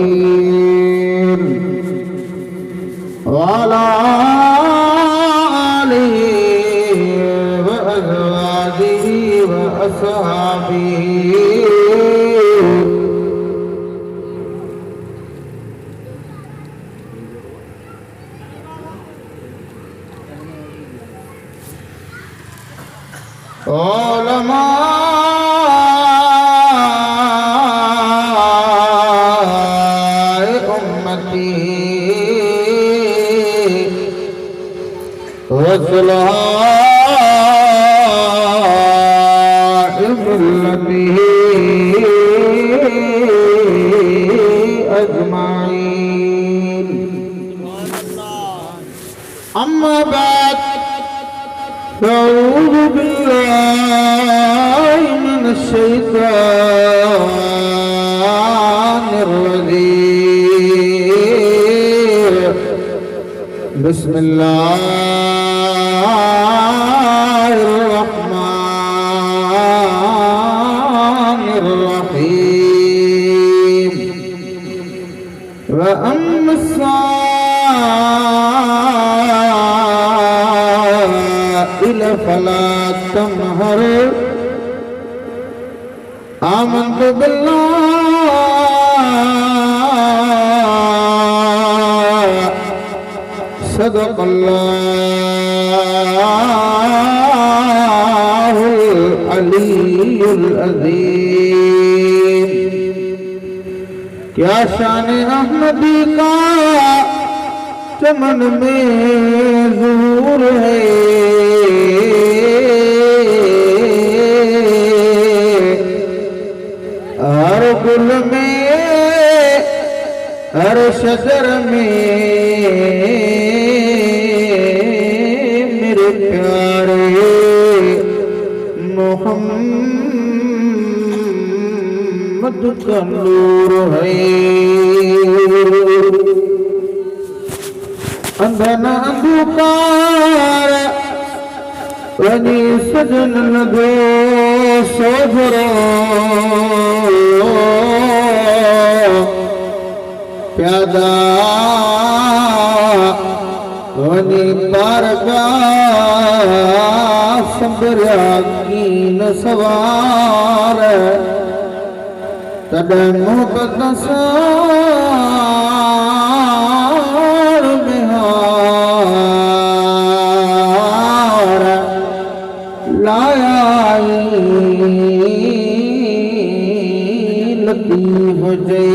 الأمين وعلى آله وأزواجه وأصحابه علماء أمتي وصلاح ملته أجمعين أما بعد أعوذ بالله من الشيطان الرجيم بسم الله الرحمن الرحيم وأما السائل فلا تنهر آمنت بالله صدق الله العلي العظيم क्या शान अहमदी का चमन में ज़हूर है हर गुल में हर शजर में मेरे प्यारे मोहम्मद का नूर है अंधना अंधकार वनी सजन लगो सोजरो प्यादा वनी पारगा सबरा की न सवार तद मोहब्बत नसार बिहार लाया लतीफ जय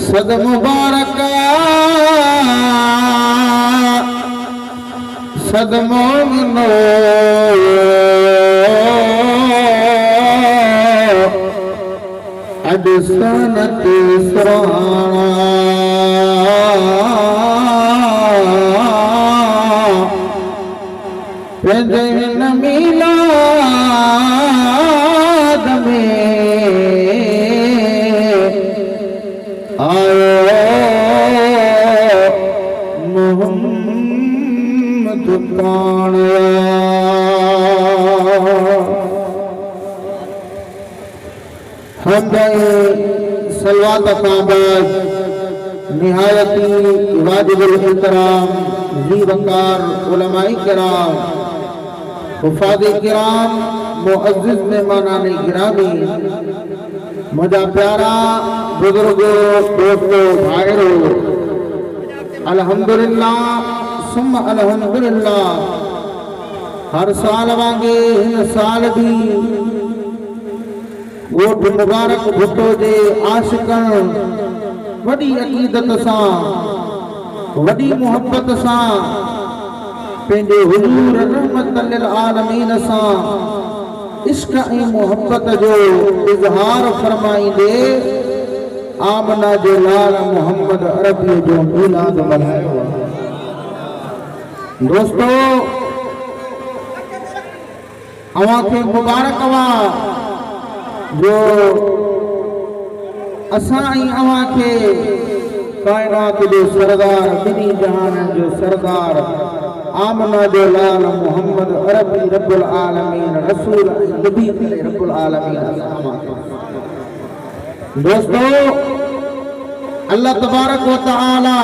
सद मुबारक सद मोमिनो अद सनत सराना न मिलाद में आयो मोहम्मद काना हम सलवात काबाज निहायती वाजिबुल इहतराम जी वकार उलमाए किराम हुफाज़े किराम मुअज़्ज़िज़ मेहमानाने गिरामी मुझा प्यारा बुजुर्गो दोस्तों भाइयों अल्हम्दुलिल्लाह सुम्मा अल्हम्दुलिल्लाह हर साल वांगे हिन साल भी वोट मुबारक भुट्टो जे आशिकन वडी अकीदत सां वडी मोहब्बत सां पेंजे हुजूर रहमत लिल आलमीन सां इश्क ऐं मोहब्बत जो इज़हार फरमाईंदे आमना जो लाल मोहम्मद अरबी जो मिलाद मल्हायो। दोस्तों अवां खे मुबारक वा जो असां ऐं अवां खे कायनात जो सरदार बिनी जहान जो सरदार आमना जो लाल मोहम्मद अरबी रब्बुल आलमीन रसूल नबी रब्बुल आलमीन। दोस्तों, अल्लाह तबारक व तआला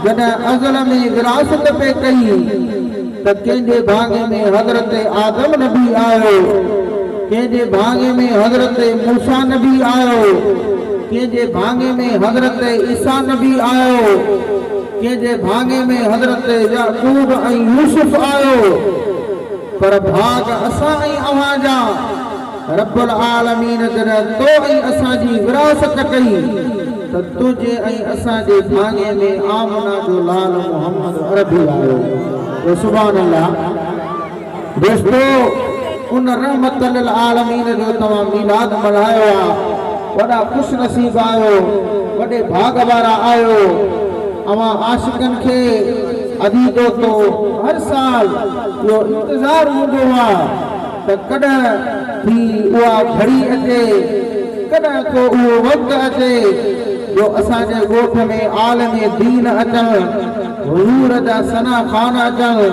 जॾहिं अज़ल में विरासत पे कई त कंहिंजे भाॻे में हज़रत आदम नबी आयो, कंहिंजे भाॻे में हज़रत मूसा नबी आयो, कंहिंजे भाॻे में हज़रत ईसा नबी आयो, कंहिंजे भाॻे में हज़रत याकूब ऐं यूसुफ आयो। पर भाग असां ऐं अव्हां जा रब्बुल आलमीन जॾहिं तो ऐं असांजी विरासत कई त तुंहिंजे ऐं असांजे भाॻे में आमना जो लाल मोहम्मद अरबी आयो। तो सुभान अल्लाह। दोस्तों, उन रहमत लिल आलमीन जो तव्हां मीलाद मल्हायो आहे, वॾा ख़ुश नसीब आयो, वॾे भाग वारा आयो। अवां आशिकनि खे अदीदो तो हर साल इहो इंतज़ार हूंदो आहे त कॾहिं बि उहा घड़ी अचे, कॾहिं को उहो वक़्तु अचे जो असांजे ॻोठ में आलम दीन अचनि, हुज़ूर जा सना ख़ान अचनि,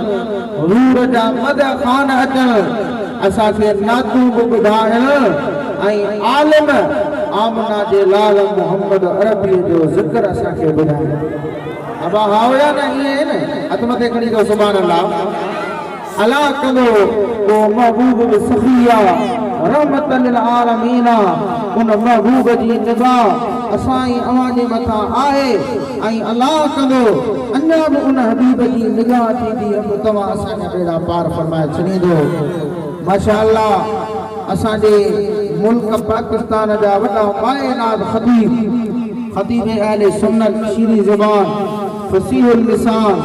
हुज़ूर जा मद ख़ान अचनि, असांखे नातूं बि ॿुधाइनि ऐं आलिम आमना जे लाल मोहम्मद अरबी जो ज़िक्र असांखे ॿुधाइनि। अबा हाओ या न ईअं आहे न, हथ मथे खणी कयो सुभान अल्लाह। अला कंदो तो महबूब सफ़िया रहमत लिल आलमीन, उन महबूब जी निगाह असां ऐं अव्हां जे मथां आहे ऐं अला कंदो अञा बि उन हबीब जी निगाह थींदी त तव्हां असांजा बेड़ा पार फरमाए छॾींदो। माशाअल्लाह, असांजे मुल्क पाकिस्तान जा वॾा काइनात ख़तीब अहले सुन्नत शीरी ज़बान फसीहुल लिसान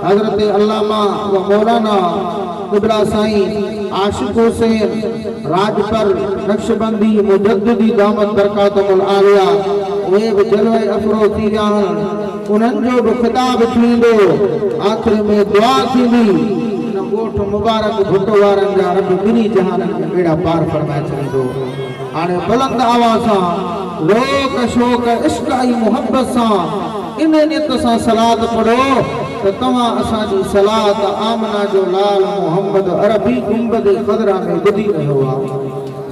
हज़रत अल्लामा व मौलाना क़िबला साईं आशिक़ हुसैन राजपर नक्शबंदी मुजद्दिदी दामत बरकातुल आलिया, उहे बि जलवे अफ़रोज़ थी विया आहिनि। उन्हनि जो बि ख़िताब थींदो, आख़िर में दुआ थींदी। ॻोठ मुबारक भुट वारनि जा रब ॿिन्ही जहाननि में बेड़ा पार फरमाए छॾींदो। हाणे बुलंद आवाज़ सां रोक शोक इश्क ऐं मुहबत सां इन नियत सां सलात पढ़ो त तव्हां असांजी सलात आमना जो लाल मोहम्मद अरबी गुंबद ख़ज़रा में ॿुधी रहियो आहे।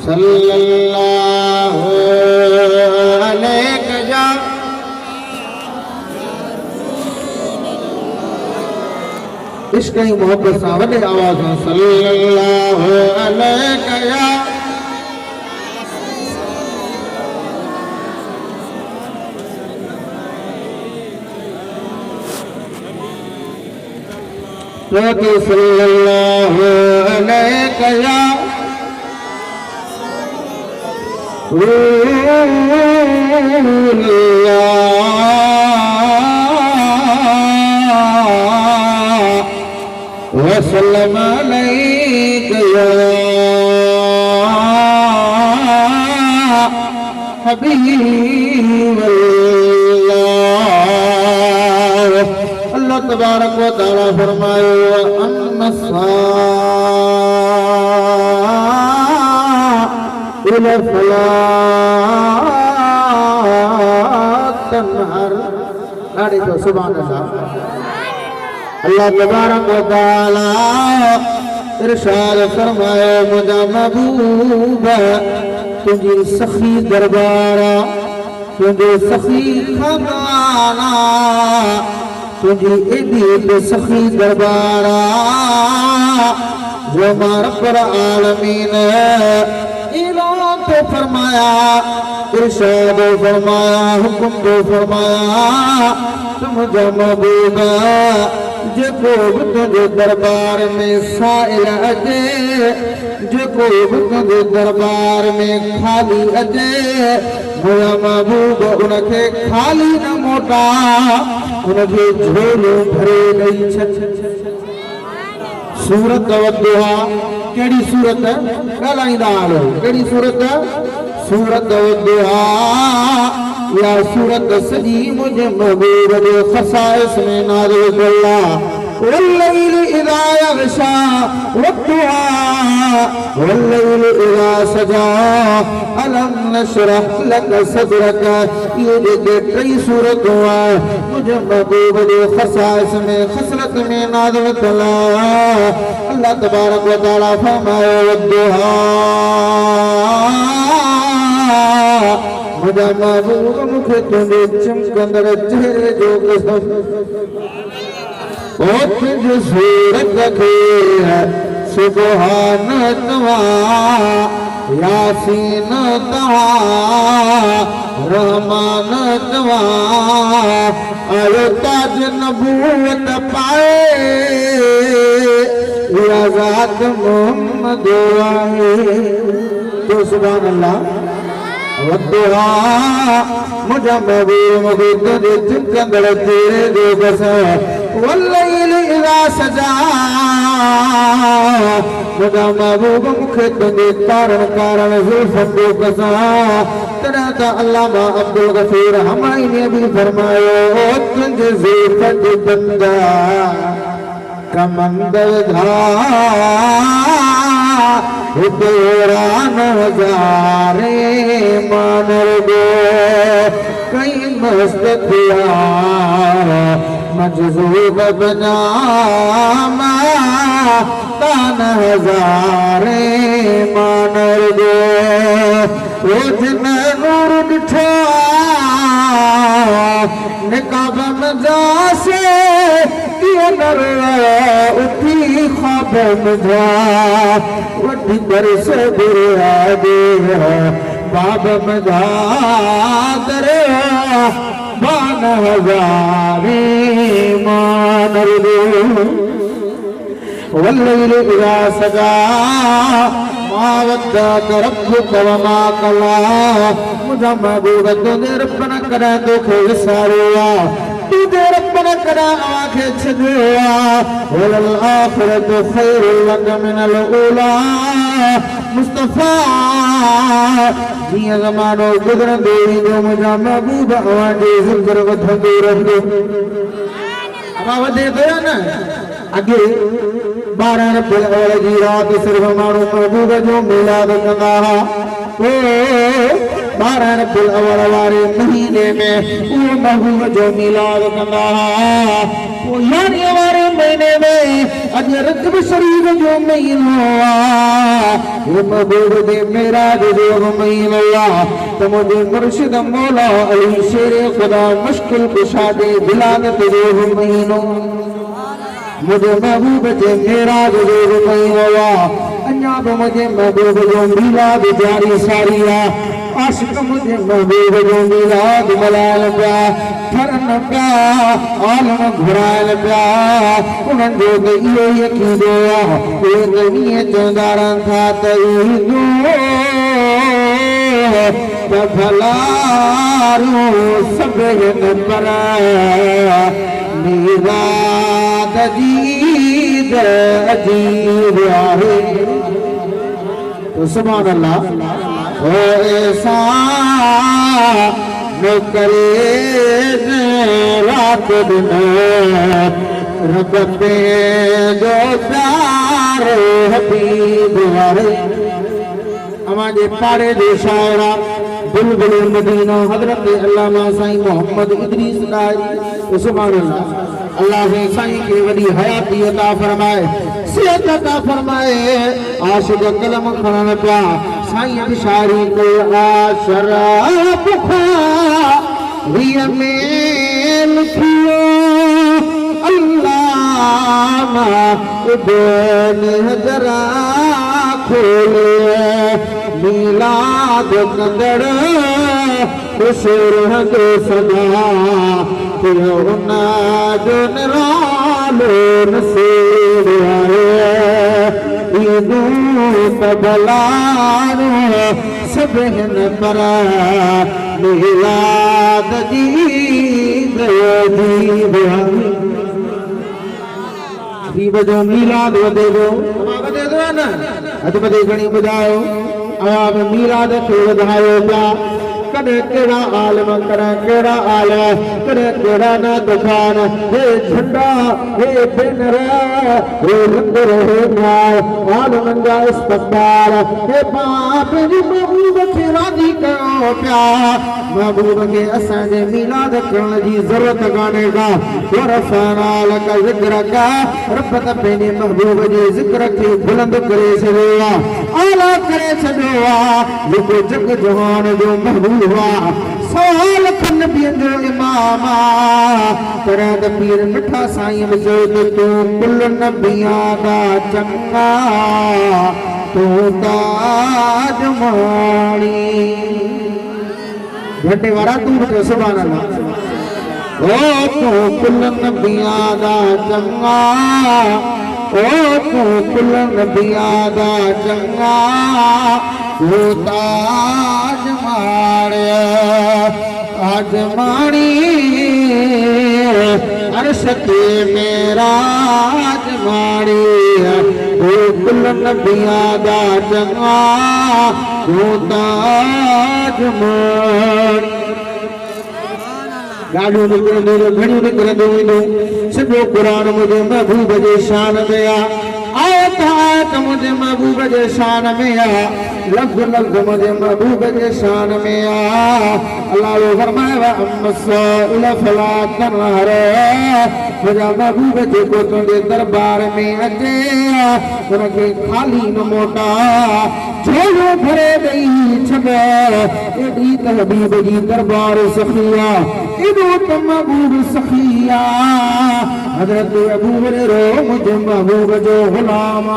सल्लल्लाहु अलैहि या इश्क ऐं मोहब्बत सां वॾे आवाज़ में सल्लल्लाहु अलैहि या सल्लल्लाहु अलैहि या वसल्लम अलैका या हबीबल्लाह। अल्लाह तबारक व तआला फरमायो अन्नसाइल फला तन्हर। ॾाढी जो सुभान अल्लाह। अल्लाह तबारक व तआला इरशाद फरमाए मुझा महबूब तुझी सखी दरबारा, तुझे सखी खजाना, तुझी एडी सखी दरबारा जो मां रब्बुल आलमीन ऐलान तो फरमाया, इरशाद फरमाया, हुक्म तो फरमाया मुझा महबूब जेको बि तुंहिंजे दरबार में साइल अचे, जेको बि तुंहिंजे दरबार में खाली अचे, मुझा महबूब उनखे खाली न मोटा, उनखे झोलो भरे ॾेई छॾ। सूरत वदुहा, कहिड़ी सूरत ॻाल्हाईंदा आहियो, कहिड़ी सूरत? सूरत वदुहा या सूरत सॼी मुंहिंजे महबूब जे ख़साइस में नाज़िल कई आहे। वल्लैल इज़ा यग़शा वद्दुहा वल्लैल इज़ा सजा अलम नशरह लक सदरक। ये जेके टई सूरतूं मुझे महबूब जे ख़साइस में खसलत में नाज़िल थियल। अल्लाह तबारक व तआला फरमायो वद्दुहा मुझा महबूब मूंखे तुंहिंजे चमकंदड़ चेहरे जो कसम ओ तुंहिंजी सूरत खे सुबहान तव्हां यासीन तव्हां रहमान तव्हां आयो ताज नबूवत पाए या ज़ात मोहम्मद आहे। तो सुभान अल्लाह वद्दुहा मुझा महबूब मूंखे तुंहिंजे चमकंदड़ चेहरे जो कसम वल्लैल इज़ा सजा मुझा महबूब मूंखे तुंहिंजे तारण कारण ज़ुल्फ़नि जो कसम। तॾहिं त अल्लामा अब्दुल गफ़ूर हमाई ने भी फरमायो तुंहिंजे ज़ुल्फ़ जी बंदा कमंद विधा हुरान हज़ारे मानर गो कई मस्त थिया मजज़ूब बना तान हज़ारे मानर गो वो जिन नूर ॾिठो निकाब मजासे उठी ख्वाब मुझा वठी दरस बुरा दे बाब मजा दर बान हज़ारे मानर दो वल्लैल इज़ा सजा मा वद्दअक रब्बुक वमा क़ला। मुझा महबूब तुंहिंजे रब न कॾहिं तोखे विसारियो आहे तुंहिंजे रब न कॾहिं आंखे छॾियो आहे वलल आख़िरतु ख़ैरुल लक मिनल ऊला। मुस्तफ़ा जीअं ज़मानो गुज़रंदो ईंदो मुंहिंजा महबूब अव्हांजो ज़िक्र वधंदो रहंदो। अव्हां वधे थो या न अॻे 12 रबीउल अव्वल जी राति सिर्फ़ माण्हू महबूब जो मिलाद कंदा हुआ। 12 रबीउल अव्वल वारे महीने में उहो महबूब जो मिलाद कंदा हुआ। पोइ 11 वारे महीने में अॼु रजब शरीफ़ जो महीनो आहे वो महबूब जे मेराज जो महीनो आहे त मुंहिंजे मुर्शिद मौला अली शेर ख़ुदा मुश्किल कुशा जे विलादत जो महीनो मुझे महबूब जे मेराज जो महीनो आहे। अञा बि मुंहिंजे महबूब जो मिलाद जारी सारी आहे। आशिक़ मुंहिंजे महबूब जो मिलाद मल्हाइनि पिया ठरनि पिया आलम घुराइनि पिया। उन्हनि जो त इहो ई अक़ीदो आहे उहे त ईअं चवंदा रहनि था त ईंदो त भला सभु पर मिलाद अजीब अजीब आहे। तो सुभान अल्लाह ओ ऐसा न करे रात दिन रब पे जो प्यार हबीब आहे। हमारे पाड़े जो शायरा बुलबुल मदीना हजरत अल्लामा साईं मोहम्मद इदरीस नारी। सुभान अल्लाह अल्लाह से साईं के वडी हयाती अता फरमाए सेहत अता फरमाए। आशिक़ कलम खणन पिया साईं जी शायरी को आशरा बुखारी में लिखियो अल्लामा इब्न हजरा खोले मिलाद कंदड़ खुश रहंदो सदा पियो उन जो निरालो नसीब आहे। ईदूं त भलारो सभिनि पर मिलाद जी अजीब अजीब जो मिलाद वधे थो न अॼु बि घणी ॿुधायो अवां बि मिलाद खे वधायो पिया कदे केड़ा आलम करे केड़ा आलम करे केड़ा ना दुकान हे झंडा हे बैनर हे लंगर हे न्याय आलम जा इस्तकबाल हे बाप जी महबूब खे राजी कयो पिया महबूब के असां जे मिलाद करण जी जरूरत काने का वरफाना लक ज़िक्र का रब त पंहिंजे महबूब जे ज़िक्र खे बुलंद करे छॾियो आला करे छॾियो जेको जग जहान जो महबूब सवाल खन बियन जो इमाम पर त पीर मिठा साईं मुझे तू कुल नबिया दा चंगा तू ताज माणी घंटे वारा तू बचो सुभान अल्लाह ओ तू कुल नबिया दा चंगा ओ तू कुल नबिया दा चंगा तू ताज माणिया ताज माणी अर्श ते मेराज माणी तू कुल नबिया दा चंगा तू ताज माणी गाड़ियों निकरंदो घड़ियों निकरंदो वेंदो सॼो क़ुरान मुंहिंजे महबूब जे शान में आयत आयत मुंहिंजे महबूब जे शान में लफ़्ज़ लफ़्ज़ मुंहिंजे महबूब जे शान में अल्लाह फरमाए अम्मसाइल फला तनहर मुंहिंजा महबूब जेको तुंहिंजे दरबार में अचे उनखे खाली न मोटा झोलो भरे ॾेई छॾ एॾी त हबीब जी दरबार सखिया एॾो त महबूब सखिया हज़रत अबू हुरैरा मुंहिंजे महबूब जो गुलाम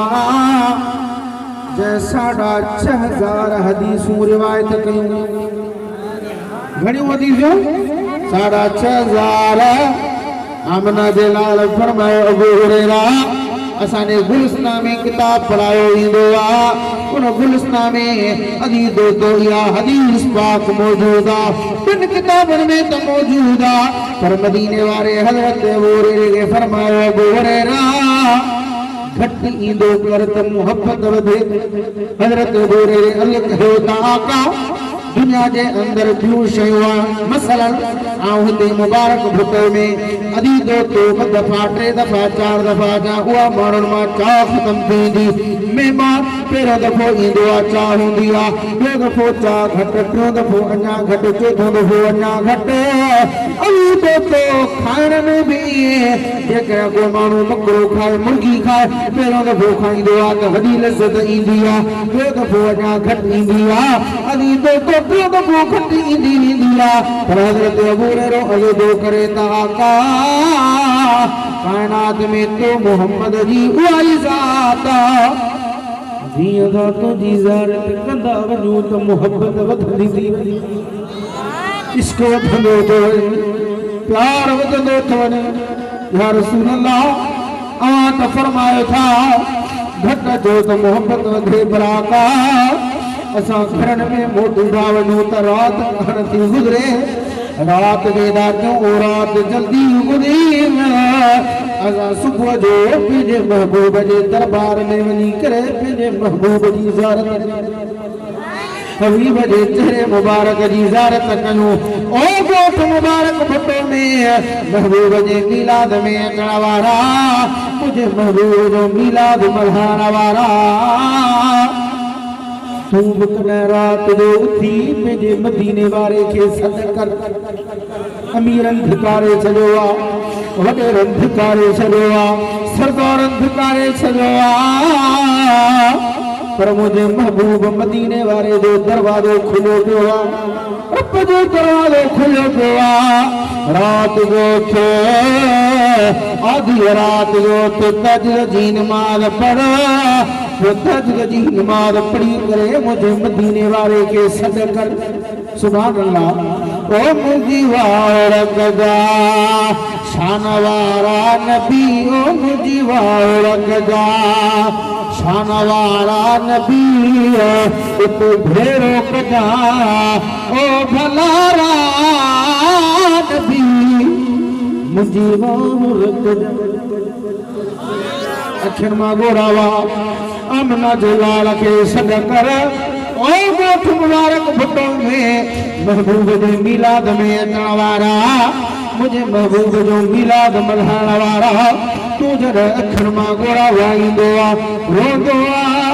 जंहिं 6000 हदीसूं रिवायत कयूं घणियूं हदीसूं 6000 आमना जे लाल फरमायो अबू हुरैरा असाने गुलिस्तान में किताब पढ़ायो वेंदो उन गुलिस्तान में अदी दोस्तो या हदीस पाक मौजूद इन किताबन में तो मौजूद पर मदीने वाले हजरत अबू हुरैरा के फरमायो अबू हुरैरा घट ईंदो कर त मोहब्बत वधे हजरत अबू हुरैरा अल्लाह कहो ता आका दुनिया के अंदर बियूं शयूं मसलन आऊं हिते मुबारक भुतो में अदी दोस्तो ॿ दफ़ा 3 दफ़ा 4 दफ़ा जा उहा माण्हुनि मां चाह ख़तम थींदी महिमान पहिरियों दफ़ो ईंदो आहे चाह हूंदी आहे ॿियो दफ़ो चाह घटि टियों दफ़ो अञा घटि चोथों दफ़ो अञा घटि अदी दोस्तो खाइण में बि जेकॾहिं को माण्हू बकरो खाए मुर्गी खाए पहिरियों दफ़ो खाईंदो आहे त वॾी लज़त ईंदी आहे ॿियो दफ़ो अञा घटि ईंदी आहे अदी दोस्तो टियों दफ़ो घटि ईंदी वेंदी आहे पर हज़रत अबू हुरैरा अज़ो करे त आका कायनात में तो मोहम्मद जी उहा ई ज़ात जीअं ज़ात जी ज़ियारत कंदा वञूं त मोहब्बत वधंदी थी वञे इश्क वधंदो थो वञे प्यार वधंदो थो वञे या रसूल अल्लाह अवां त फरमायो था घटि जो त मोहब्बत वधे पर आका असां घरनि में मोटूंदा वञूं त राति घर थी गुज़रे रात वेंदा क्यों रात जल्दी गुज़री असां सुबुह जो पंहिंजे महबूब जे दरबार में वञी करे पंहिंजे महबूब जी ज़ियारत हबीब जे चेहरे मुबारक जी ज़ियारत कयूं ओ ॻोठ मुबारक भुतो में महबूब जे मीलाद में अचण वारा मुंहिंजे महबूब जो मीलाद मल्हाइण वारा तू बि कॾहिं रात जो उथी पंहिंजे मदीने वारे खे सॾ कर अमीरनि धिकारे छॾियो आहे वॾेरनि धिकारे छॾियो आहे सरदारनि धिकारे छॾियो आहे पर मुंहिंजे महबूब मदीने वारे जो दरवाज़ो खुलियो पियो आहे रब जो दरवाज़ो खुलियो पियो आहे रात जो थे आधी रात जो तो तहज्जुद जी नमाज़ पढ़ तहज्जुद जी नमाज़ पढ़ी करे मुझे मदीने वाले के सॾ कर सुभान अल्लाह ओ मुझी वार गदा शान वारा नबी ओ मुझी वार गदा शान वारा नबी तो भेरो कदा ओ भलारा नबी मुझी वार गदा अखिन मां गोरावा अमना जे लाल के सॾ कर ओ गोठ मुबारक भुटों में महबूब जे मिलाद में अचण वारा मुझे महबूब जो मिलाद मल्हाइण वारा तू जॾहिं अखियुनि मां गोरा वाईंदो आहे रोंदो आहे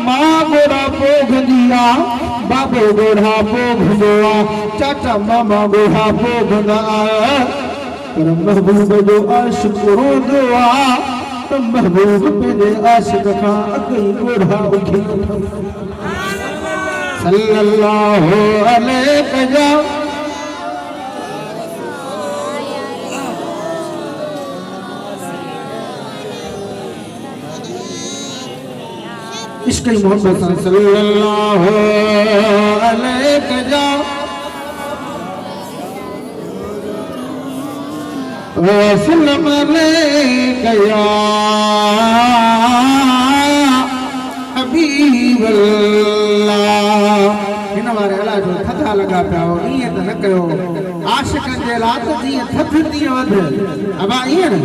मां गोरा पोखंदी आहे बाबो गोरा पोखंदो आहे चाचा मामा गोरा पोखंदा आहे पर महबूब जो आशिक़ रोंदो आहे त महबूब पंहिंजे आशिक़ खां अॻु ई गोरा उथी सल्लल्लाहु अलैहि वसल्लम इश्क़ मोहब्बत सल्लल्लाहु अलैहि वसल्लम या हबीबल्लाह हिन वारे अलाह जो थधा लगा पिया हो ईअं त न कयो आशिक़नि जे लाइ त जीअं थधि तीअं वध अबा ईअं न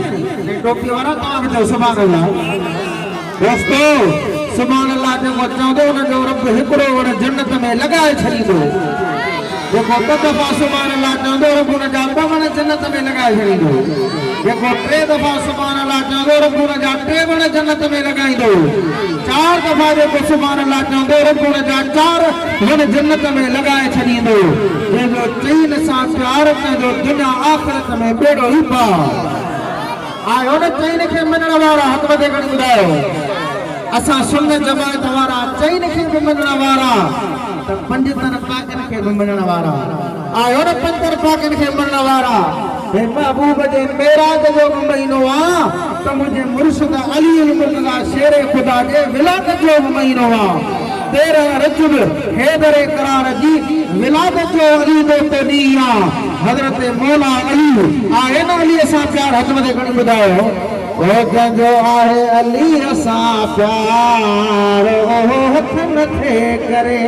टोपी वारा तव्हांखे चओ सुभाणे अल्लाह दोस्तो सुभाणे अल्लाह जेको चवंदो हुनजो रब हिकिड़ो वण जन्नत में लॻाए छॾींदो जेको ॿ दफ़ा सुभाणे अल्लाह चवंदो रब हुनजा ॿ वण जन्नत में लॻाए छॾींदो जेको टे दफ़ा सुभाणे अल्लाह चवंदो रब हुनजा टे वण जन्नत में लॻाईंदो चार दफ़ा जेको सुभाणे अल्लाह चवंदो रब हुनजा चार वण जन्नत में लॻाए छॾींदो जंहिंजो चईन सां प्यार कंदो दुनिया आख़िरत में बेड़ो ई पार आयो न चईन खे मञण वारा हथ वधे खणी ॿुधायो असां सुन्नत जमात वारा चईन खे बि मञण वारा त पंडितन पाकनि खे बि मञण वारा आयो न पंतर पाकनि खे मञण वारा हे महबूब जे मेराज जो महीनो आहे त मुंहिंजे मुर्शिद अली मुर्तज़ा शेर ख़ुदा जे विलादत जो महीनो आहे 13 रजब हैदर करार जी विलादत जो अली जो तॾीं आहे हज़रत मौला अली आहे न अली सां प्यार हथ मथे खणी ॿुधायो ओ कंहिंजो आहे अली सां प्यार ओ हथ मथे करे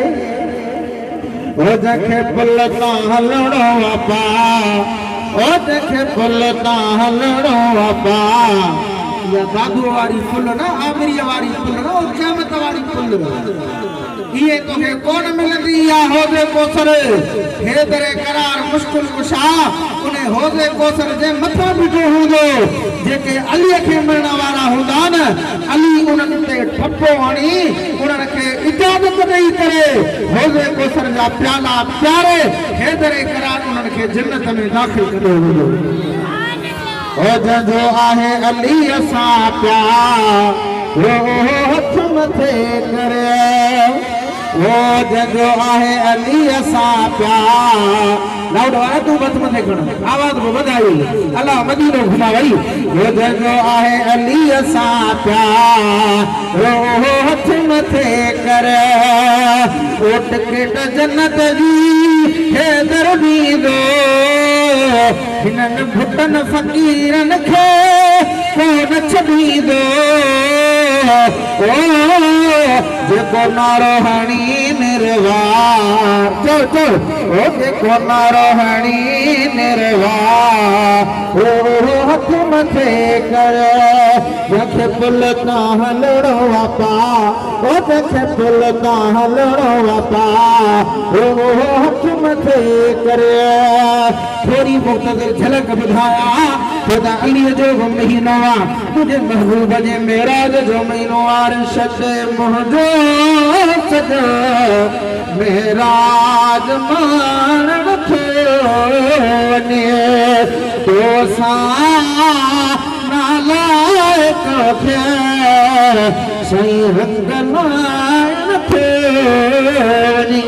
ओ जंहिंखे पुल तां हलणो आहे पा ओ जंहिंखे पुल तां हलणो आहे पा या दादू वारी पुल न आमिरीअ वारी पुल न क़यामत वारी पुल ये तो है कौन मिलती या होदे कोसर हैदर करार मुश्किल कुशा उन्हें होदे कोसर जे मथा बिठो हुंदो जेके अली के मरण वाला हुंदा न अली उनन ते ठप्पो हणी उनन के इजाजत नहीं करे होदे कोसर जा प्याला प्यारे हैदर करार उनन के जन्नत में दाखिल करे हुंदो ओ जंजो आहे अली सा प्यार रो हथ मथे करे वो जंजो आहे अली सा प्यार लाउड वाला तू मत मथे खण आवाज को वधाई अल्लाह मदीनो घुमावई वो जंजो आहे अली सा प्यार रो हथ मथे करे ओट केट जन्नत जी हे दरबी दो हिनन भुटन फकीरन खे कोन छॾी दो ओ जेको नारो हणी निर्वार चल चल ओ जेको नारो हणी निर्वार ओ हथ मथे कर जंहिंखे पुल तां हलणो आहे पा ओ जंहिंखे पुल तां हलणो आहे पा ओ हथ मथे कर थोड़ी मुख़्तसर झलक ॿुधाया ख़ुदा अली जो महीनो आहे मुंहिंजे महबूब जे मेराज जो महीनो अरशद मुंहिंजो सॼो मेराज माणण थियो वञे तोसां नालायक खे सही रंग माणण थियो वञे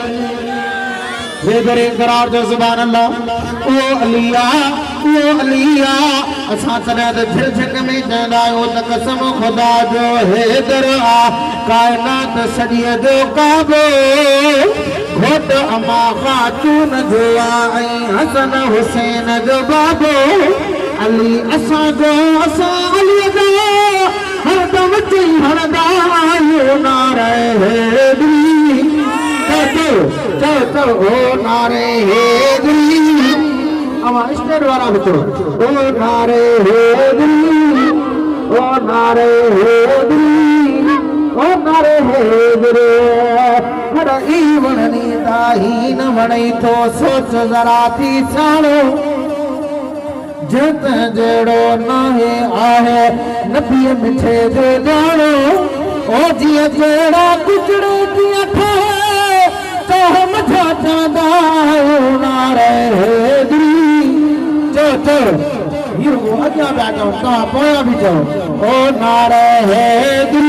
हैदर करार जो सुभान अल्लाह ओ अलिया असां तॾहिं त झिरझक में चवंदा आहियूं त कसम ख़ुदा जो हैदर आहे काइनात सॼीअ जो काबो घोट अमा ख़ातून जो आहे ऐं हसन हुसैन जो बाबो अली असांजो असां अलीअ जो हरदम चई हणंदा आहियूं नारे हैदरी चो ओ नारे हैदरी अमा स्टेट वारा बचो ओ नारे हैदरी ओ नारे हैदरी ओ नारे हैदरी पर ई वणनी ताही न वणई तो सोच जरा थी साणो जत जेड़ो नाहे आहे नबी मिठे जो जानो ओ जिया जेड़ा कुचड़े दिया थे तो हम जाता नारे दी चो चो हीरो अग्या बैठो ता पोया भी चो ओ नारे दी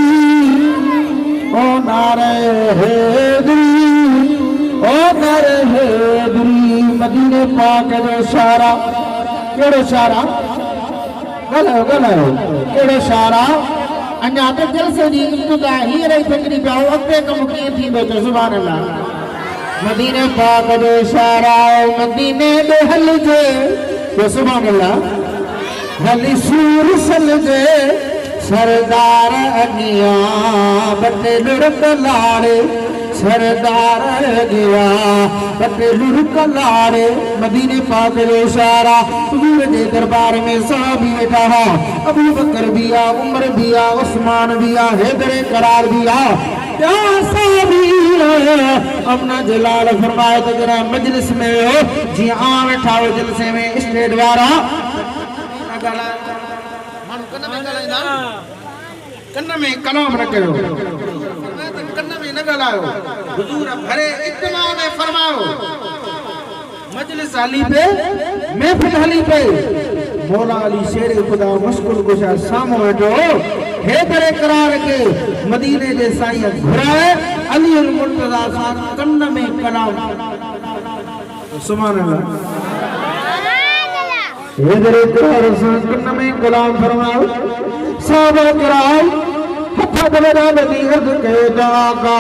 ओ नारे हैदरी ओ नारे हैदरी मदीने पाक जो शारा केड़ो शारा गलायो गलायो केड़ो शारा अन्या तो जलसे जी इब्तिदा ही रही फकरी पाओ अॻिते कम कीअं थींदो त सुभान अल्लाह मदीने पाक जो शारा मदीने दे हलजे तो सुभान अल्लाह हली सूर सलजे सरदार अगिया बटे लुढ़क लाड़े सरदार अगिया बटे लुढ़क लाड़े मदीने पाक जो इशारा हुजूर के दरबार में सहाबी बैठा है अबू बकर भी आ उमर भी आ उस्मान भी आ हैदर करार भी आ क्या सहाबी अपना जलाल फरमाए तो जरा मजलिस में हो जी आ बैठा हो जलसे में स्टेज वाला कन्न में कलाम न करो कन्न में न गलायो हुजूर भरे इत्मा में फरमाओ मजलिस अली पे महफिल अली पे मौला अली शेर खुदा मुश्किल कुशा सामो बैठो हैदर करार के मदीने जे साईं घुराए अली अल मुर्तजा सा कन्न में कलाम सुभान अल्लाह हैदर करार सा कन्न में कलाम फरमाओ साहब कराम हथा दबरा नदी अर्द के दागा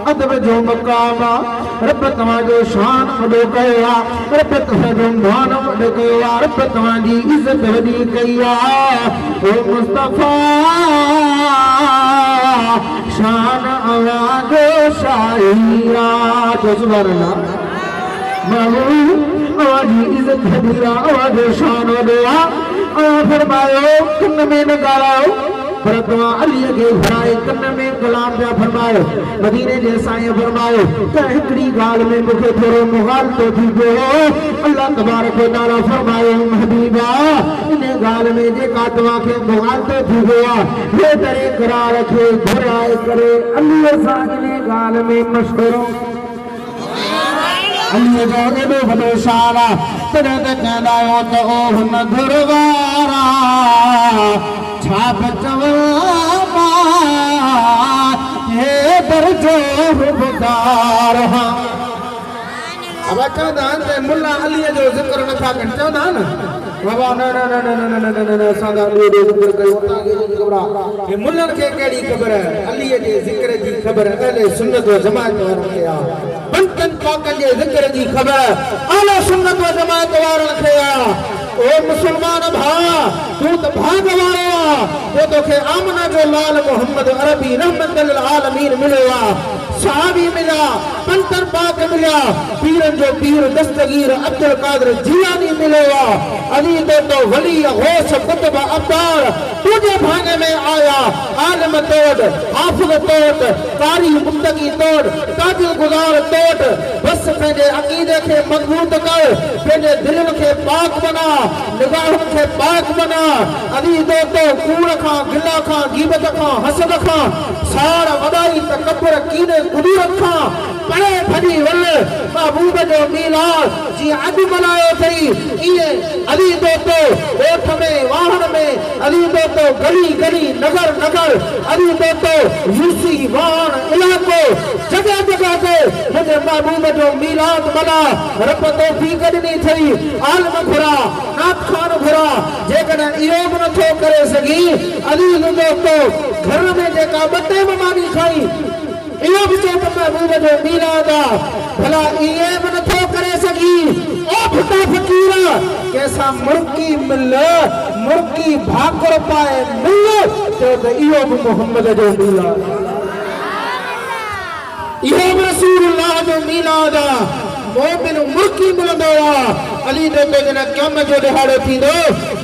अदब जो मकामा रब तवा जो शान वडो कया रब तवा जो मान वडो कया रब तवा जी इज्जत वडी कया ओ मुस्तफा शान आवाज शाहीरा तो सुभान अल्लाह महबूब आवाज इज्जत वडीरा आवाज शान वडोआ फरमायो कन्न में न गालाओ पर दुआ अली के भराए कन्न में कलाम पिया फरमायो मदीने जे साईं फरमायो त हिकड़ी गाल में मुखे थोरो मुहाल तो थी गयो अल्लाह तबारक व तआला फरमायो हबीबा इन गाल में जे का तवा के मुहाल तो थी गया ये तरे करार के घराए करे अली साईं ने गाल में मशहूर अली जो एडो वडो शारा तॾहिं त कहंदा आहियो त ओ हुन घरवारा छा बचवा हे दर्जो हुबदार अब चवंदा आहिनि त मुल्ला अलीअ जो ज़िक्र नथा कनि चवंदा आहिनि बाबा न न न न न न न न असां त अलीअ जो ज़िक्र कयो तव्हांखे ख़बर आहे हे मुल्लनि खे कहिड़ी ख़बर अलीअ जे ज़िक्र जी ख़बर अहले सुन्नत व जमाअत वारनि खे आहे पंचन पाकनि जे ज़िक्र जी ख़बर अहले सुन्नत व जमाअत वारनि खे आहे ओ मुसलमान भा तू त भाग वारो आहे तोखे आमना जो लाल मोहम्मद अरबी रहमत लिल आलमीन मिलियो आहे सहाबी मिला पंचन पाक मिलिया पीरन जो पीर दस्तगीर अब्दुल कादिर जीलानी मिलियो आहे अली तो वली गौस कुतुब अब्दाल तुझे भागे में आया आलम तोड़ हाफिज तोड़ कारी मुत्तकी तोड़ काबिल गुजार तोड़ बस पंहिंजे अकीदे खे मजबूत कर पंहिंजे दिलनि खे पाक बना निगाहुनि खे पाक बना अली तो कूड़ खां गिला खां गीबत खां हसद खां सार वॾाई तकबर कीने कुदरत खां परे भॼी वञ महबूब जो मीलाद जीअं अॼु मल्हायो अथई इएं अली तो ॻोठ में वाहन में अली तो गली गली नगर नगर अली तो यूसी वाहन इलाइक़ो जगह जगह ते मुंहिंजे महबूब जो मीलाद मल्हा रब तौफ़ीक़ ॾिनी अथई आलम घुरा नात खान घुरा जेकॾहिं इहो बि नथो करे सघी अली तो घर में जेका ॿ टेम मानी खाई इहो बि चए त महबूब जो मीलाद आहे भला इहे बि नथो करे सघी ओ फुटा फ़क़ीर कंहिंसां मुर्की मिल मुर्की भाकुर पाए मिल चयो त इहो बि मोहम्मद जो मीलाद इहो बि रसूलुल्लाह जो मीलाद आहे मोमिन मुर्की मिलंदो आहे अली जो जॾहिं क़यामत जो ॾिहाड़ो थींदो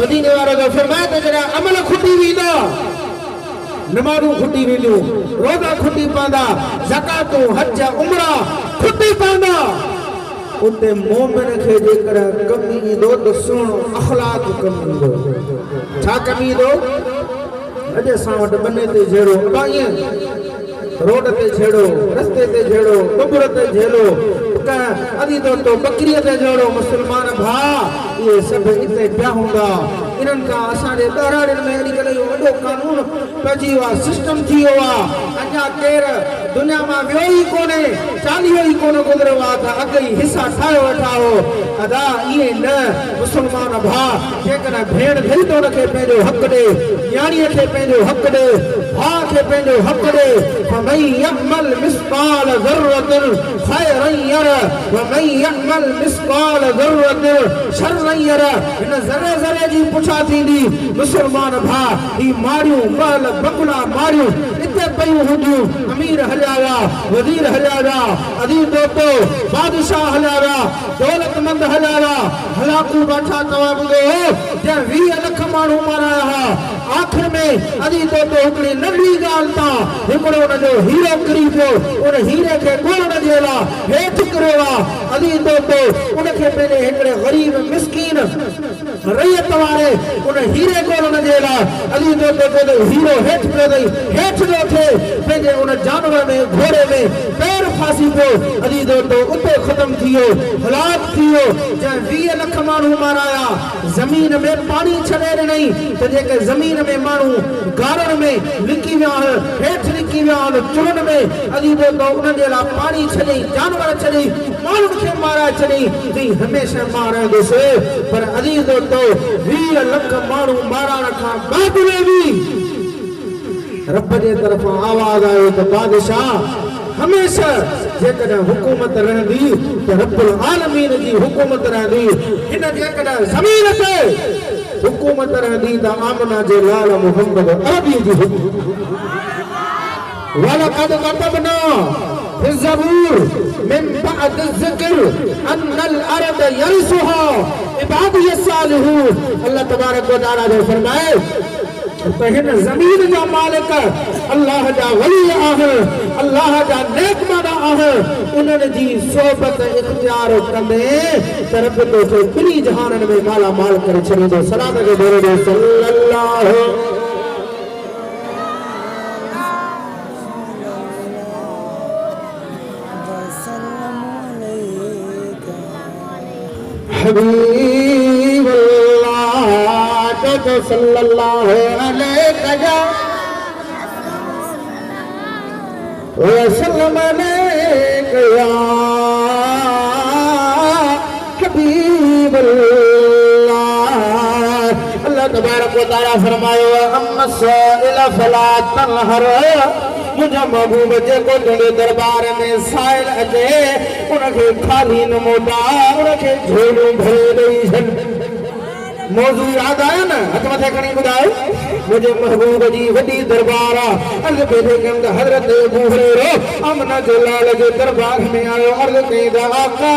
मदीने वारो जो फरमाए त जॾहिं अमल खुटी वेंदा नमाज़ूं खुटी वेंदियूं, रोज़ा खुटी पवंदा, ज़कातूं, हज, उमरा खुटी पवंदा। उते मोमिन खे जेकर कमी ईंदो त सुहिणो अख़लाक़ कमी ईंदो। छा कमी ईंदो? अॼु असां वटि बने ते जहिड़ो ईअं रोड ते छेड़ो, रस्ते ते छेड़ो, कुबर ते झेलो, अदी तो बकरीअ ते जहिड़ो मुस्लमान भाउ, इहे सभु हिते पिया हूंदा। इन्हनि खां असांजे ॿाहिराड़ियुनि में अॼुकल्ह इहो वॾो कानून पइजी वियो आहे, सिस्टम थी वियो आहे। अञा केरु दुनिया मां वियो ई कोन्हे, चालीहो ई कोन गुज़रियो आहे त अॻु ई हिसा ठाहियो वेठा हो। अदा इहे न मुस्लमान भाउ, जेकॾहिं भेण थिए थो हुनखे पंहिंजो हक़ ॾे, न्याणीअ खे पंहिंजो हक़ ॾे, भाउ खे पंहिंजो हक़ ॾे। فمن يعمل مثقال ذرة خيرا يره ومن يعمل مثقال ذرة شرا يره। इन ज़रे ज़रे जी पुछा थींदी मुस्लमान भाउ, ही मारियूं महल बंगला मारियूं हिते पयूं हूंदियूं, अमीर हलिया विया, वज़ीर हलिया विया, अदीब दोतो बादशाह हलिया विया, दौलतमंद हलिया विया, हलाकू बाठा तव्हां ॿुधो जंहिं 20 लख माण्हू माराया हुआ। आख़िर में अदीब दोतो हिकिड़ी नंढी ॻाल्हि तां हिकिड़ो जो हीरो किरी पियो, उन हीरे खे ॻोल्हण जे लाइ हेठि किरियो आहे। अदीब दोतो उनखे पंहिंजे हिकिड़े ग़रीब मिसकीन रैयत वारे उन हीरे ॻोल्हण जे लाइ अदीब दोतो हीरो हेठि पियो अथई, हेठि पियो थिए, पंहिंजे उन जानवर में घोड़े में पैर फासी पियो। अदीब दोतो उते ख़तमु थी वियो, हलाक थी वियो। जंहिं 20 लख माण्हू माराया, ज़मीन में पाणी छॾे ॾिनई त जेके ज़मीन में माण्हू गारनि में लिकी विया आहिनि, हेठि लिकी विया आहिनि चुरनि में, अदीब दोतो उन जे लाइ पाणी छॾई, जानवर छॾई, माण्हुनि खे माराए छॾई, चई हमेशह मां रहंदुसि। पर अदीब दोतो 20 लख माण्हू मारण खां बाद में बि रब जे तरफ़ां आवाज़ आयो त बादशाह हमेशह जेकॾहिं हुकूमत रहंदी त रब्बुल आलमीन जी हुकूमत रहंदी। हिन जेकॾहिं ज़मीन ते हुकूमत रहंदी त आमना जे लाल मोहम्मद अरबी जी वलक़द कतबना फी ज़बूर मिन बअद ज़िक्र अन्नल अर्द यरिसुहा इबादी सालिहून। अल्लाह तबारक व तआला ने फरमाए त हिन ज़मीन जा मालिक अल्लाह जा वली आहिनि, अल्लाह जा नेक माना आहिनि। उन्हनि जी सोबत इख्तियार कंदे त रब तोखे ॿिनी जहाननि में माला माल करे छॾींदो। सलात जो दौर ॾे सल्लल्लाहु हबीबल्लाह तो सल्लल्लाहु अलैहि वसल्लम या हबीबल्लाह। अल्लाह तबारक व तआला फरमायो अम्मा साइल फला तनहर। मुझा महबूब जेको तुंहिंजे दरबार में साइल अचे उनखे खाली न मोटा, उनखे झोलियूं भरे ॾेई छॾ। मौजू याद आया न, हथ मथे खणी ॿुधायो। मुझे महबूब जी वॾी दरबार आहे। अर्ज़ पेदे कयमि त हज़रत अबू हुरैरा आमना जे लाल जे दरबार में आयो। अर्ज़ कई त आका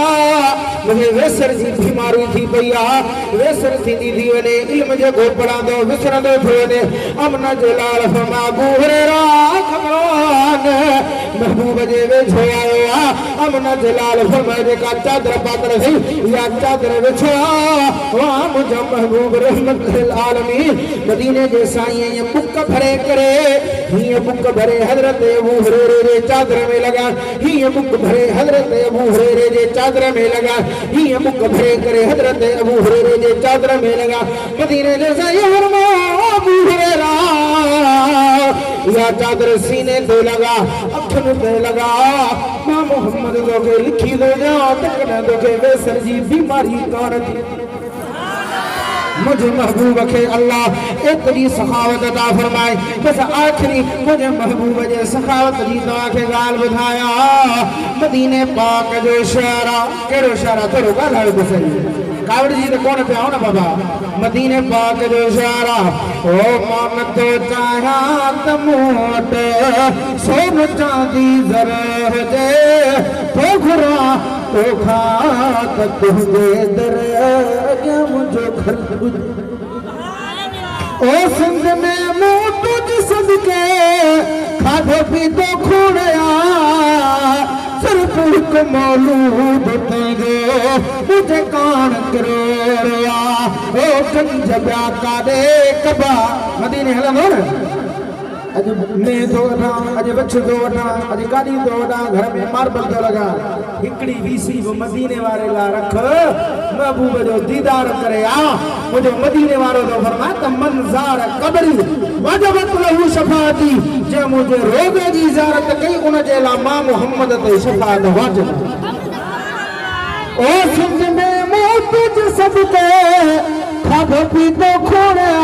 मुझे वेसर जी बीमारी थी पई आहे, वेसर थींदी थी वञे, इल्म जेको पढ़ंदो विसरंदो थो वञे। आमना जे लाल फरमा अबू हुरैरा ख़बरान महबूब जे वेझो आयो आहे। आमना जे लाल फरमाए जेका चादर पातल हुई इहा चादर विछो आहे। वाह मुंहिंजा महबूब रहमत लिल आलमीन मदीने जे साईं ये बुक भरे करे ये बुक भरे हजरत अबू हुरैरे जे चादर में लगा, ये बुक भरे हजरत अबू हुरैरे जे चादर में लगा, ये बुक भरे करे हजरत अबू हुरैरे जे चादर में लगा। मदीने जे साईं अबू हुरैरा या चादर सीने पे लगा, अखन पे लगा। मां मोहम्मद लोगे लिखी दो जा तक न दोगे वेसर जी बीमारी कान थी। मुझे महबूब के अल्लाह एतरी सखावत अता फरमाए। बस आखिरी मुझे महबूब जे सखावत जी तव्हांखे ॻाल्हि ॿुधायां। मदीने पाक जो शहर आहे, कहिड़ो शहर आहे थोरो ॻाल्हायो त सही। कावड़ जी त कोन पिया हो न बाबा। मदीने पाक जो शहर आहे। ओ मां नथो चाहियां त मूं वटि सोन चांदी ज़र हुजे, तो घुरां तो खा त तुंहिंजे दर अॻियां मुंहिंजो घर ओ सिंध में मुंह तुझ सदके खाधो पीतो खोड़िया सिर्फ एक मौलूद तेरे मुझे कान करोड़िया ओ गंज ब्या कादे कबा मदीने हलंदो न अज मैं तो वठा अज वछ तो वठा अज गाड़ी तो वठा घर में मार्बल तो लगा हिकड़ी वीसी वो मदीने वारे ला रख महबूब जो दीदार करे आ मुझे मदीने वारो तो फरमा त मंजार कबरी वजबत लहू शफाती जे मुझे रोगे जी ज़ियारत कई उन जे ला मां मोहम्मद ते शफात वाजिब ओ सिंध में मौत तुझ सबके खाधो पीतो खोड़िया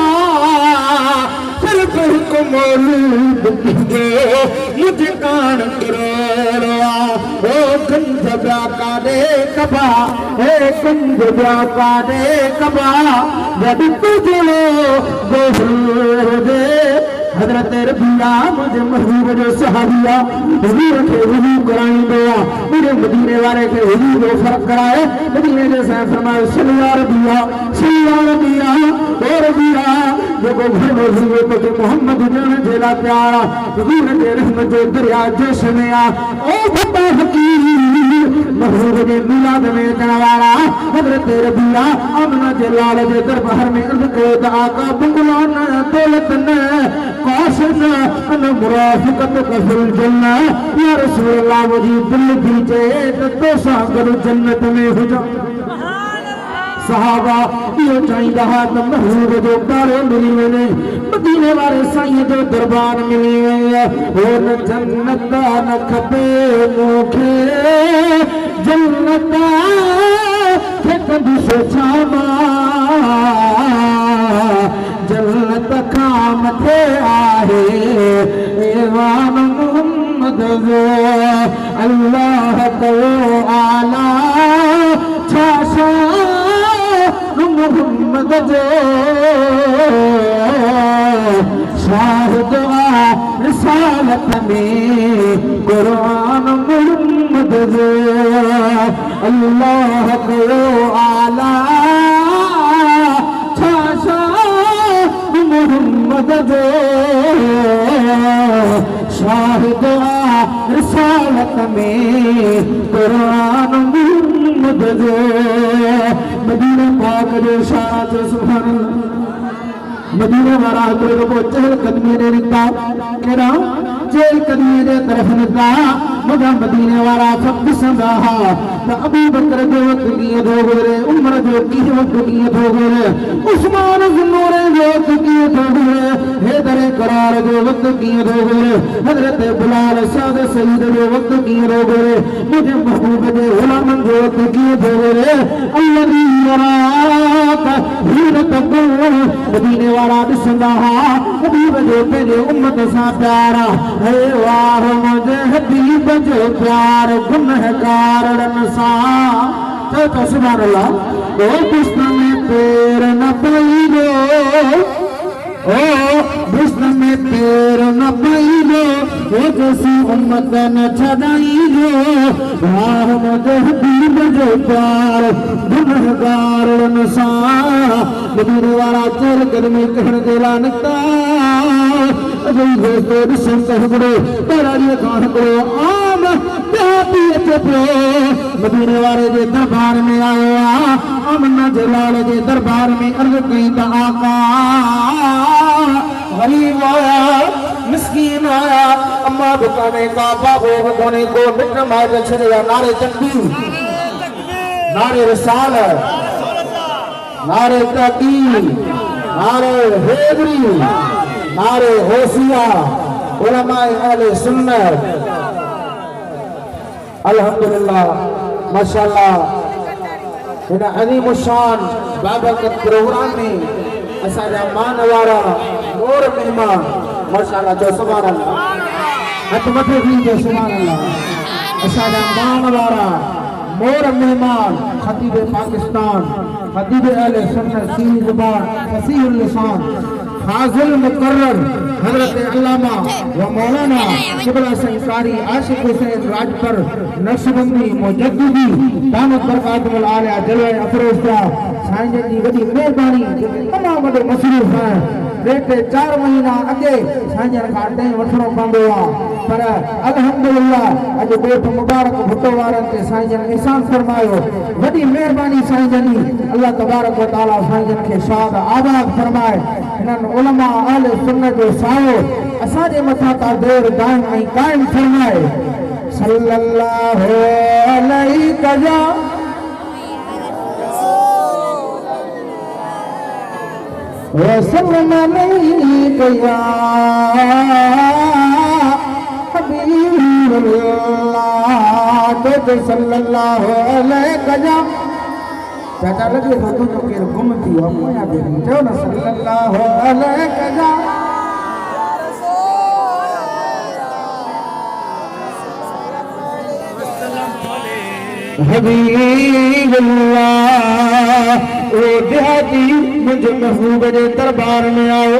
सिर्फ एक मौलूद तुझे मुझे कान करोड़िया ओ गंज ब्या कादे कबा हे गंज ब्या कादे कबा जब तुझे गोहर दे हजरत रबिया मुझे महबूब जो सहाबिया हुजूर के वजू कराई दिया मेरे मदीने वाले के हुजूर को फर्क कराए मदीने के साथ फरमाए सल्लल्लाहु रबिया और रबिया जो को घर में हुए तो के मोहम्मद जान जेला प्यारा हुजूर के रहमत जो दरिया जोश में आ ओ बता फकीर महबूब ने मिलाद में चढ़वाड़ा हजरत रबिया अमना जलाल के दरबार में अर्ज को आका बंगलाना दौलत ने काशना अन मुराफिकत कफिल जन्ना या रसूल अल्लाह मुझे दिल दीजे तो सागर जन्नत में हो जा सहाबा यो चाहिदा है त महबूब जो बारे मिली वने मदीने वाले साईं जो दरबार मिली वे हो न जन्नत न खपे मुखे जन्नत थे कभी सोचामा जन्नत काम थे आहे एवान मोहम्मद जो अल्लाह तो आला छाशा मोहम्मद जो शाहिद रिसालत में कुरान मोहम्मद जो अल्लाह को आला छाशा मोहम्मद जो शाहिद रिसालत में कुरान मोहम्मद जो मदीना पाक जो शान सुभान मदीना वाला को चहल कदमी ने निकता केरा चहल कदमी ने तरफ निकता मगर मदीने वाला सब संदा त अबू बकर जो वक्त की दो गुजरे उमर जो की वक्त की दो गुजरे उस्मान ज़ुन्नूर जो वक्त की दो गुजरे हैदर करार जो वक्त की दो गुजरे हजरत बिलाल साद सईद जो वक्त की दो गुजरे मुझे महबूब के गुलाम जो वक्त की दो गुजरे अल्लाह यराक हीर तकुल मदीने वाला संदा हबीब जो पे उम्मत सा प्यारा है वाह मुझे हबीब जो प्यार गुनहगार सा तो सुभान अल्लाह ओ कृष्ण में पैर न पाइलो ओ कृष्ण में पैर न पाइलो ओ जैसी उम्मत न छड़ाइलो वाह मुझे हबीब जो प्यार गुनहगार सा मदीने वाला चल कदमी कहने देला निकता अजय दोस्तों दिशा कहबड़ो तेरारी खान को आम प्यापी चपो मदीने वाले के दरबार में आया अमना जलाल के दरबार में अर्ज कई ता आका गरीब आया मिस्कीन आया अम्मा दुकाने का बाबू कोने को मित्र मार छड़िया नारे तकबीर नारे रिसालत नारे तकीर नारे हैदरी नारे होशिया उलमाए अहले सुन्नत अल्हम्दुलिल्लाह माशाअल्लाह इन अजीम शान बाबरकत प्रोग्राम में असाजा मान वारा और मेहमान माशाअल्लाह जो सुभान अल्लाह हथ मथे भी जो सुभान अल्लाह असाजा मान वारा मोर मेहमान खतीब पाकिस्तान खतीब अहले सुन्नत सीनी जुबान फसीहुल लिसान हाजिर मुकर्रर हजरत अल्लामा व मौलाना किबला संसारी आशिक हुसैन राजपर नक्शबंदी मुजद्दिदी दामत बरकातुल आलिया जलवे अफरोज़ साईं जी वॾी महिरबानी तमाम वॾो मसरूफ़ है टे 4 महीना अगे साईं खां ॾेई वठणो पवंदो आहे पर अल्हम्दुलिल्लाह अॼु ॻोठ मुबारक भुटो वारनि ते साईं जन एहसान फरमायो वॾी महिरबानी साईं जन जी अल्लाह तबारक व तआला साईं जन खे शाद आबाद फरमाए हिननि उलमा अहले सुन्नत जो सायो असांजे मथां का देर दाइम ऐं क़ाइम फरमाए सल्लल्लाहु अलैहि वसल्लम या हबीबल्लाह तो सल्लल्लाहु अलैहि चाचा लगे तो तुझो केर गुम थी हो मोया दे चो न सल्लल्लाहु अलैहि हबीबल्लाह ओ देहाती मुझे महबूब के दरबार में आओ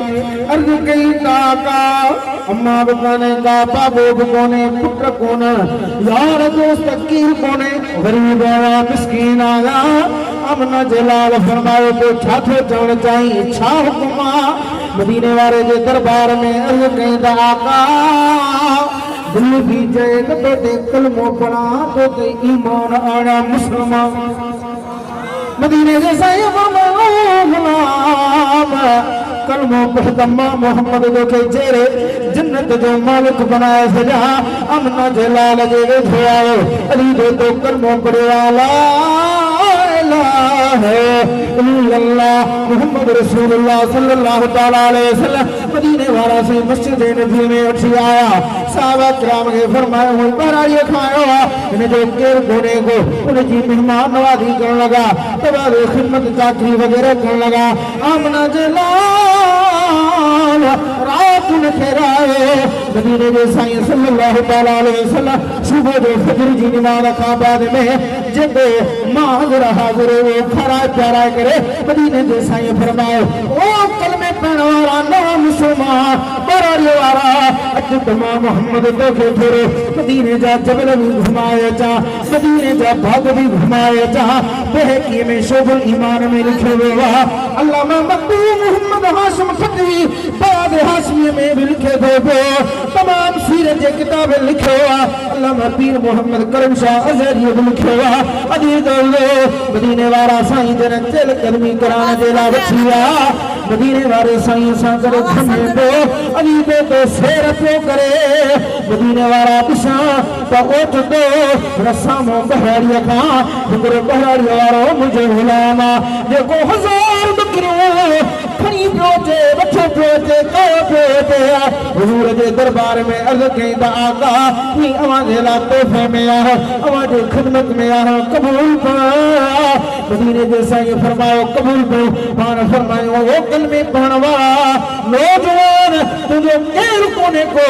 अर्ज कई का अम्मा बकाने का बाबू बकोने पुत्र कोने यार दोस्त कीर कोने गरीब आया मिस्कीन आया अमना जलाल फरमाओ तो छाथो चवण चाहिए छा हुक्मा मदीने वाले के दरबार में अर्ज कई आका दिल भी जय तो ते कलमो पढ़ा तो ते ईमान आना मुसलमान मदीने के साईं गुलाम कलमो पढ़दम्मा मोहम्मद जो के चेहरे जन्नत जो मालिक बनाए सजा अमना जलाल जे धोआओ अली दो तो कलमो पढ़े वाला इल्लल्लाह मुहम्मद रसूलुल्लाह सल्लल्लाहु तआला अलैहि वसल्लम मदीने वाला से मस्जिद नबी में उठी आया साहबा किराम के फरमाया हुए बराई खायो इन जो केर कोने को उनकी मेहमान नवाजी करने लगा तब खिदमत चाकरी वगैरह करने लगा आमना जलाल रात न खेराए मदीने के साईं सल्लल्लाहु तआला अलैहि वसल्लम सुबह जो फजर जी नमाज का बाद में जब माज़ हाज़िर वो खरा प्यारा करे मदीने के साईं फरमाए ओ कलमे पढ़ने वाला नवा मुसलमान बरारी वाला अज तमाम मोहम्मद तो के थोड़े मदीने जा जबल भी घुमाए जा मदीने जा भाग भी घुमाए जा बहकी में शोभल ईमान में लिखे हुआ अल्लामा मखदूम मोहम्मद हाशिम खतवी बाद हाशमी में भी लिखे दो तमाम सीरत के किताबें लिखे हुआ अल्लामा पीर मोहम्मद करम शाह अज़हरी भी लिखे हुआ अजीज मदीने वाला साईं जन चल कलमी कराने जेला बचिया मदीने वाले साईं सा करे खमे दो अली दो तो शेर पियो करे मदीने वाला दिशा तो ओठ दो रसामो बहरिया का हिकड़ो बहरिया वारो मुझे गुलामा जेको 1000 बकरियों खणी पियो थे वठो पियो थे कयो पियो थे हुजूर जे दरबार में अर्ज़ कईंदा आका नी अवां जे ला तोहफे में आ अवां जे खिदमत में आ कबूल मदीने जे साईं फरमायो कबूल करो पान फरमायो वो कलमे पढ़ण वाला नौजवान तुझो केर कोने को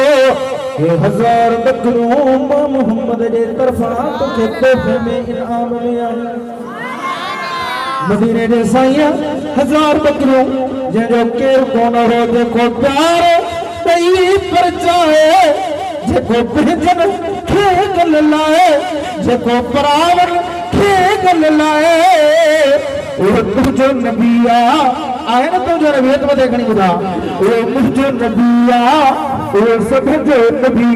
ये 1000 बकरियों मोहम्मद जे तरफा तोखे तोहफे में इनाम में आई मदीने जे साईं 1000 बकरियों जंहिंजो केर कोन हो जेको प्यार ॾेई पर चाहे जेको पंहिंजन खे गल लाए जेको परावर खे गल लाए वो तुझो नबी आहे न तुझो नबी तो देखणी ॿुधा वो मुंहिंजो नबी वो सभ जो नबी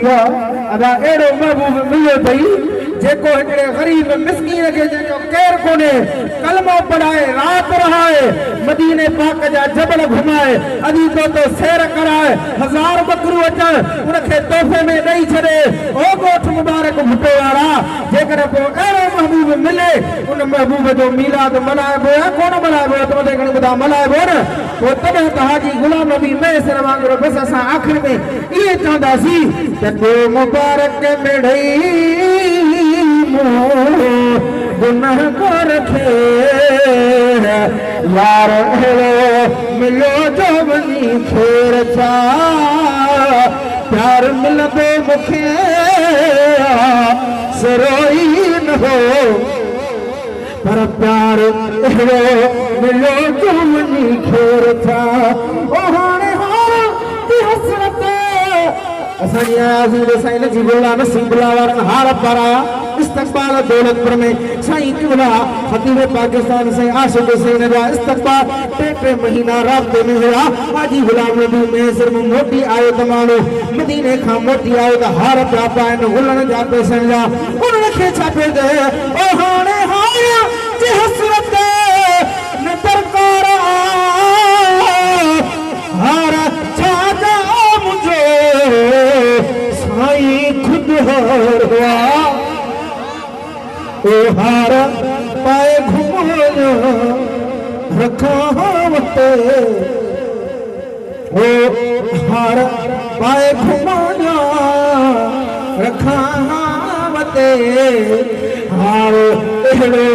अदा अहिड़ो महबूब मिलियो अथई जेको हिकिड़े गरीब मिस्कीन खे जंहिंजो केर कोन्हे कलमो पढ़ाए रात रहाए मदीने पाक जा जबल घुमाए अदी तो सैर कराए 1000 बकरियूं अचनि उनखे तोहफे में ॾेई छॾे ओ ॻोठ मुबारक भुटो वारा जेकर पोइ अहिड़ो महबूब मिले उन महबूब जो मीलाद मल्हाइबो आहे कोन मल्हाइबो आहे तव्हां देखण ॿुधा मल्हाइबो न पोइ तॾहिं त हाजी गुलाम नबी मैसर वांगुरु बसि असां आख़िर में इहे चवंदासीं त को मुबारक मिड़ई गुनहगार खे यार मिलो जो वञी खेर छा प्यार मिलंदो मूंखे सरोई न हो पर प्यार अहिड़ो मिलो जो वञी खेर छा ओ हाणे हार हसरत असांजी आयासीं ॾे साईं नजी बोला नसीबुल्ला वारनि हार पाराया इस्तक़बाल दौलतपुर में साईं किबला खतीब पाकिस्तान साईं आशिक़ हुसैन जा इस्तक़बाल टे महीना राब्ते में हुआ हाजी गुलाम नबी मैसर में मोटी आयो त माण्हू मदीने खां मोटी आयो त हार पिया पाइनि गुलनि जा पैसनि जा उन्हनि खे छा पियो चए ओ हाणे हार जी हसरत न दरकार हार छा जा मुंहिंजो साईं खुद हार हुआ ओ हार पाए घुमाया रखा वते ओ हार पाए घुमाया रखा वते हार एड़ो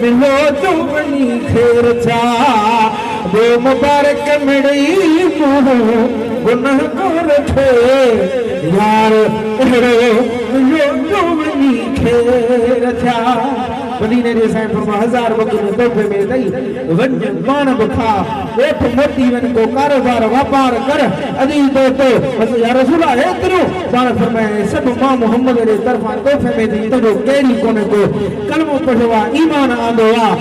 मिलो जो बनी खेर छा बे मुबारक मिड़ी मुंह गुनाह कर थे यार एड़ो मिलो जो बनी खेर छा मदीने जे साईं फरमा 1000 बकरियूं तोहफे में दई वञ पाण बि खा वेठ मोटी वञ को कारोबार वापार कर अजीज दोस्तो बस या रसूल एतिरो पाण फरमाए सभु मां मोहम्मद जे तरफ़ां तोहफे में दी तुंहिंजो कहिड़ी कोन्हे को कलमो पढ़ियो आहे ईमान आंदो आहे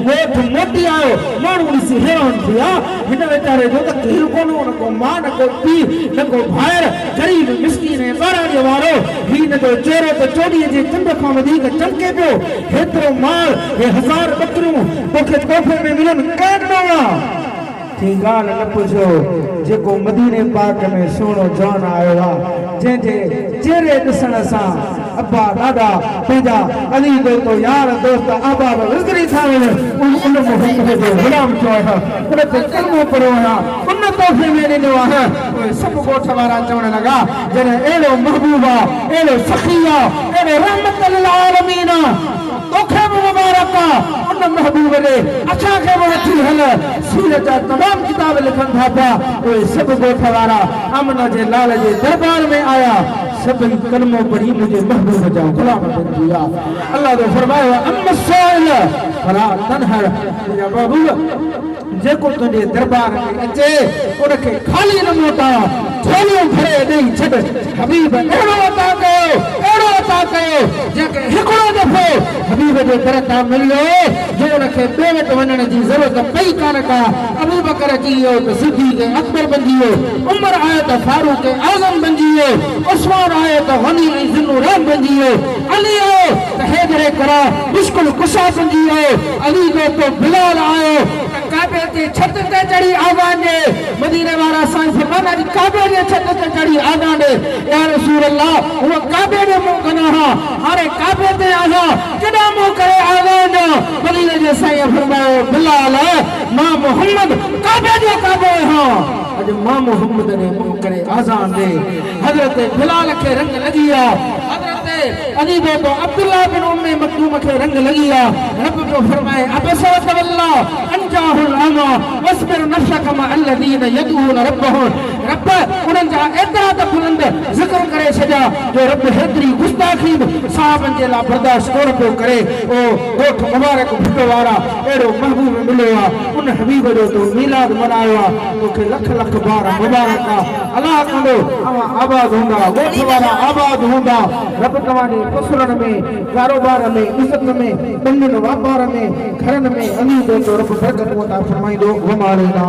वेठ मोटी आयो माण्हू ॾिसी हैरान थी विया हिन वीचारे जो त केरु कोन्हे न को मां न को पीउ न को भाइर ग़रीब मिस्कीन ऐं ॿारहं वारो ही न जो चेहरो त चोॾीअ जे चंड खां वधीक चमके पियो हेतिरो माल ये 1000 बकरियूं तोखे तोहफे में मिलन केॾो आहे थी ॻाल्हि न पुछो जेको मदीने पाक में सोनो जान आयो आहे जंहिंजे चेहरे ॾिसण सां अब्बा दादा पंहिंजा अली दोस्तो यार दोस्त आबा विसरी था वञनि उन मोहम्मद जो गुलाम थियो आहे उन ते कलमो पढ़ियो आहे उन तोहफे में ॾिनो आहे उहे सभु ॻोठ वारा चवण लॻा जॾहिं अहिड़ो महबूब आहे अहिड़ो सखी आहे अहिड़ो रहमत लिल आलमीन आहे तोखे बि मुबारक आहे उन महबूब ॾे असांखे बि वठी हल सीरत जा तमामु किताब लिखनि था पिया उहे सभु ॻोठ वारा अमन जे लाल जे दरबार में आया सभई कलमो पढ़ी मुझे महबूब जा गुलाम बन गया अल्लाह ने फरमाया अम्मा साइल फला तनहर या महबूब जेको तुझे दरबार में अचे उनके खाली न मोटा झोलियों भरे ॾेई छॾ हबीब अहिड़ो अता कयो जेके हिकिड़ो दफ़ो हबीब जे दर तां मिलियो जो उनखे ॿिए वटि वञण जी ज़रूरत पई कान का अबू बकर अची वियो त सिद्दीक़ अकबर बणिजी वियो उमर आयो त फारूक आज़म बणिजी वियो उस्मान आयो त गनी ऐं ज़ुन्नुरैन बणिजी वियो अली आयो त हैदर करा मुश्किल कुशा बणिजी वियो अली जो बिलाल आयो काबे के छत ते चढ़ी आवाज़ दे मदीने वाला साईं फरमाना जी काबे के छत ते चढ़ी आवाज़ दे या रसूल अल्लाह वो काबे दे मुंह कना हारे काबे ते आया केडा मुंह करे आवाज़ दे मदीने जे साईं फरमायो बिलाल मां मोहम्मद काबे जो काबे हां अज मां मोहम्मद ने मुंह करे आजान दे हजरत बिलाल के रंग लगी आ हजरत अली तो अब्दुल्ला बिन उम्मे मक्तूम के रंग लगी आ रब को फरमाए अबसा तवल्ला अंजाहुल अमा वस्बिर नफ्सक मा अल्लज़ीना यदऊन रब्बहुम रब उन्हनि जा एतिरा त बुलंद ज़िक्र करे छॾिया जो रब हेतिरी गुस्ताखी साहबनि जे लाइ बर्दाश्त कोन पियो करे ओ ॻोठ मुबारक भुट वारा अहिड़ो महबूब मिलियो आहे उन हबीब जो तूं मीलाद मनायो आहे तोखे लख लख बार मुबारक आहे अलाह कंदो अवां आबाद हूंदा ॻोठ वारा आबाद हूंदा रब तव्हांजे फसलनि में कारोबार में इज़त में धंधनि वापार में घरनि में अली जो रब बरकत अता फरमाईंदो वमालेना